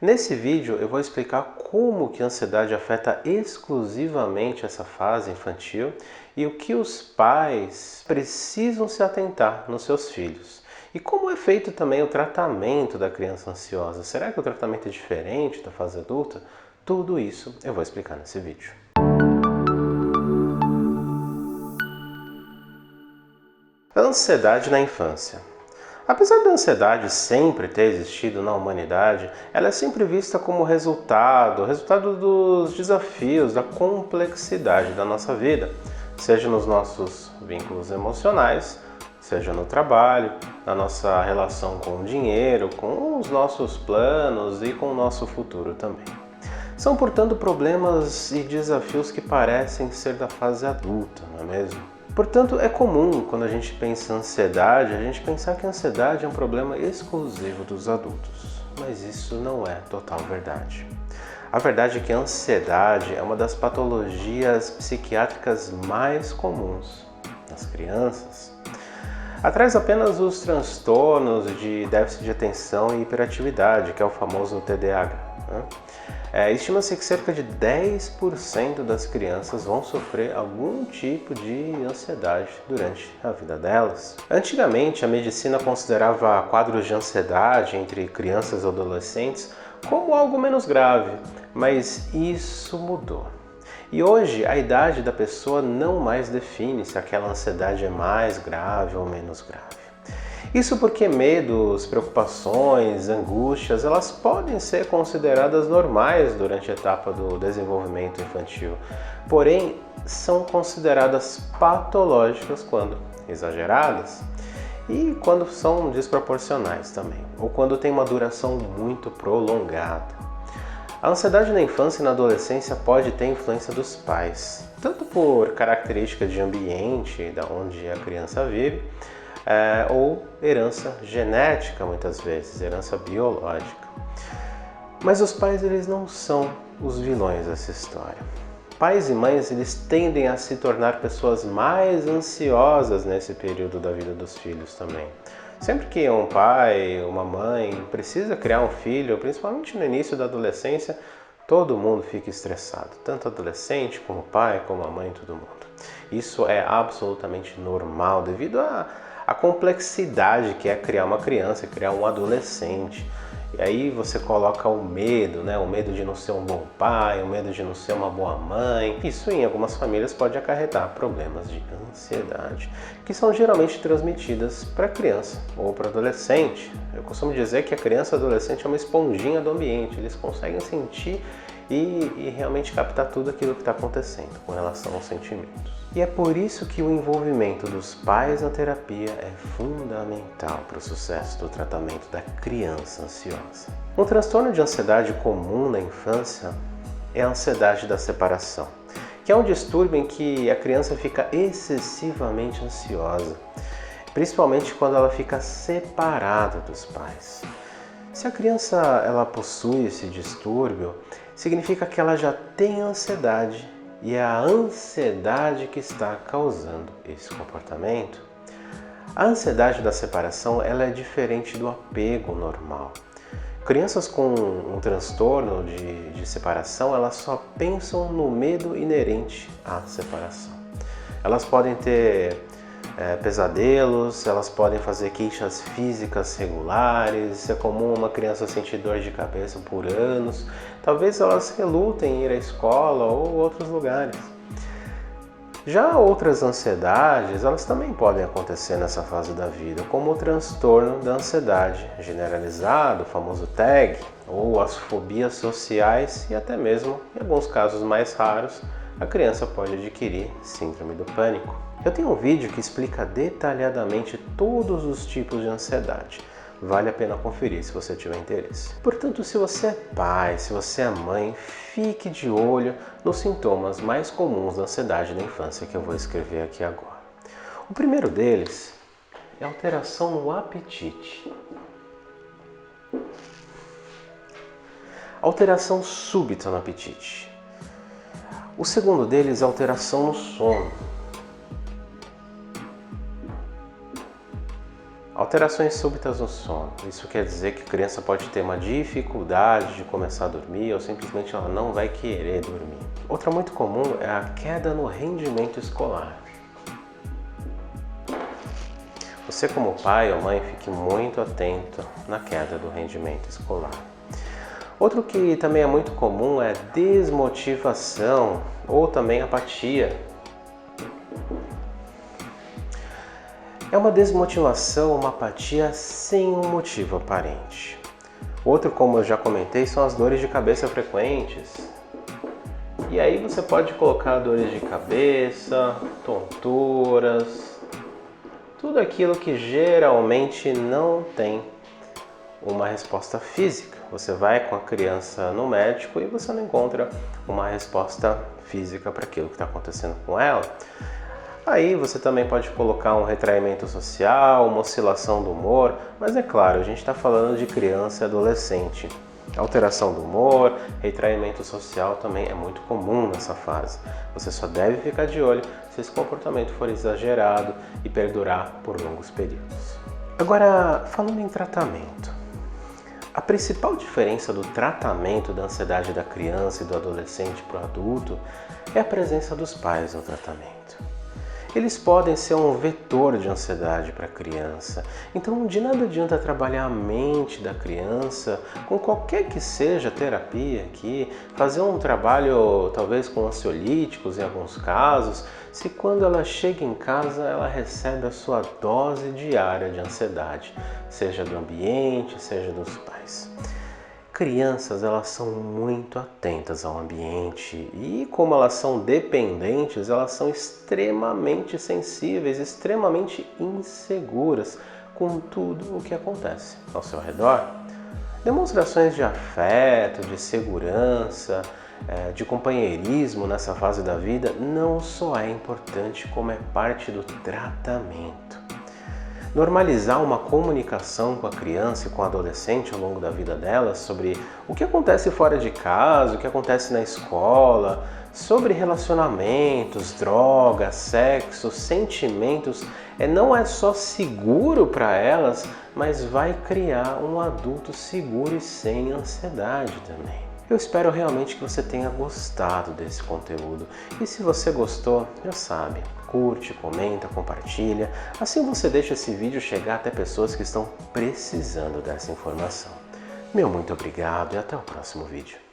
Nesse vídeo eu vou explicar como que a ansiedade afeta exclusivamente essa fase infantil e o que os pais precisam se atentar nos seus filhos. E como é feito também o tratamento da criança ansiosa. Será que o tratamento é diferente da fase adulta? Tudo isso eu vou explicar nesse vídeo. A ansiedade na infância. Apesar da ansiedade sempre ter existido na humanidade, ela é sempre vista como resultado dos desafios, da complexidade da nossa vida, seja nos nossos vínculos emocionais, seja no trabalho, na nossa relação com o dinheiro, com os nossos planos e com o nosso futuro também. São, portanto, problemas e desafios que parecem ser da fase adulta, não é mesmo? Portanto, é comum, quando a gente pensa em ansiedade, a gente pensar que a ansiedade é um problema exclusivo dos adultos. Mas isso não é total verdade. A verdade é que a ansiedade é uma das patologias psiquiátricas mais comuns nas crianças. Atrás apenas os transtornos de déficit de atenção e hiperatividade, que é o famoso TDAH. Estima-se que cerca de 10% das crianças vão sofrer algum tipo de ansiedade durante a vida delas. Antigamente, a medicina considerava quadros de ansiedade entre crianças e adolescentes como algo menos grave, mas isso mudou. E hoje, a idade da pessoa não mais define se aquela ansiedade é mais grave ou menos grave. Isso porque medos, preocupações, angústias, elas podem ser consideradas normais durante a etapa do desenvolvimento infantil, porém são consideradas patológicas quando exageradas e quando são desproporcionais também, ou quando tem uma duração muito prolongada. A ansiedade na infância e na adolescência pode ter influência dos pais, tanto por características de ambiente, da onde a criança vive, ou herança genética, muitas vezes, herança biológica. Mas os pais, eles não são os vilões dessa história. Pais e mães, eles tendem a se tornar pessoas mais ansiosas nesse período da vida dos filhos também. Sempre que um pai, uma mãe precisa criar um filho, principalmente no início da adolescência, todo mundo fica estressado, tanto adolescente como o pai, como a mãe, todo mundo. Isso é absolutamente normal devido a complexidade que é criar uma criança, criar um adolescente. E aí você coloca o medo, o medo de não ser um bom pai, o medo de não ser uma boa mãe. Isso em algumas famílias pode acarretar problemas de ansiedade, que são geralmente transmitidas para a criança ou para o adolescente. Eu costumo dizer que a criança e o adolescente é uma esponjinha do ambiente, eles conseguem sentir e realmente captar tudo aquilo que está acontecendo com relação aos sentimentos. E é por isso que o envolvimento dos pais na terapia é fundamental para o sucesso do tratamento da criança ansiosa. Um transtorno de ansiedade comum na infância é a ansiedade da separação, que é um distúrbio em que a criança fica excessivamente ansiosa, principalmente quando ela fica separada dos pais. Se a criança ela possui esse distúrbio, significa que ela já tem ansiedade e é a ansiedade que está causando esse comportamento. A ansiedade da separação ela é diferente do apego normal. Crianças com um transtorno de separação, elas só pensam no medo inerente à separação. Elas podem ter pesadelos, elas podem fazer queixas físicas regulares, é comum uma criança sentir dor de cabeça por anos, talvez elas relutem em ir à escola ou outros lugares. Já outras ansiedades, elas também podem acontecer nessa fase da vida, como o transtorno da ansiedade generalizado, o famoso TAG, ou as fobias sociais e até mesmo, em alguns casos mais raros, a criança pode adquirir síndrome do pânico. Eu tenho um vídeo que explica detalhadamente todos os tipos de ansiedade. Vale a pena conferir se você tiver interesse. Portanto, se você é pai, se você é mãe, fique de olho nos sintomas mais comuns da ansiedade na infância que eu vou escrever aqui agora. O primeiro deles é alteração no apetite. Alteração súbita no apetite. O segundo deles é alteração no sono. Alterações súbitas no sono. Isso quer dizer que a criança pode ter uma dificuldade de começar a dormir ou simplesmente ela não vai querer dormir. Outra muito comum é a queda no rendimento escolar. Você, como pai ou mãe, fique muito atento na queda do rendimento escolar. Outro que também é muito comum é desmotivação ou também apatia. É uma desmotivação, uma apatia sem um motivo aparente. Outro, como eu já comentei, são as dores de cabeça frequentes. E aí você pode colocar dores de cabeça, tonturas, tudo aquilo que geralmente não tem uma resposta física. Você vai com a criança no médico e você não encontra uma resposta física para aquilo que está acontecendo com ela. Aí você também pode colocar um retraimento social, uma oscilação do humor, mas é claro, a gente está falando de criança e adolescente. Alteração do humor, retraimento social também é muito comum nessa fase. Você só deve ficar de olho se esse comportamento for exagerado e perdurar por longos períodos. Agora, falando em tratamento. A principal diferença do tratamento da ansiedade da criança e do adolescente para o adulto é a presença dos pais no tratamento. Eles podem ser um vetor de ansiedade para a criança, então de nada adianta trabalhar a mente da criança com qualquer que seja a terapia aqui, fazer um trabalho talvez com ansiolíticos em alguns casos, se quando ela chega em casa ela recebe a sua dose diária de ansiedade, seja do ambiente, seja dos pais. Crianças, elas são muito atentas ao ambiente e como elas são dependentes, elas são extremamente sensíveis, extremamente inseguras com tudo o que acontece ao seu redor. Demonstrações de afeto, de segurança, de companheirismo nessa fase da vida não só é importante, como é parte do tratamento. Normalizar uma comunicação com a criança e com o adolescente ao longo da vida delas sobre o que acontece fora de casa, o que acontece na escola, sobre relacionamentos, drogas, sexo, sentimentos, não é só seguro para elas, mas vai criar um adulto seguro e sem ansiedade também. Eu espero realmente que você tenha gostado desse conteúdo e se você gostou, já sabe, curte, comenta, compartilha, assim você deixa esse vídeo chegar até pessoas que estão precisando dessa informação. Meu muito obrigado e até o próximo vídeo.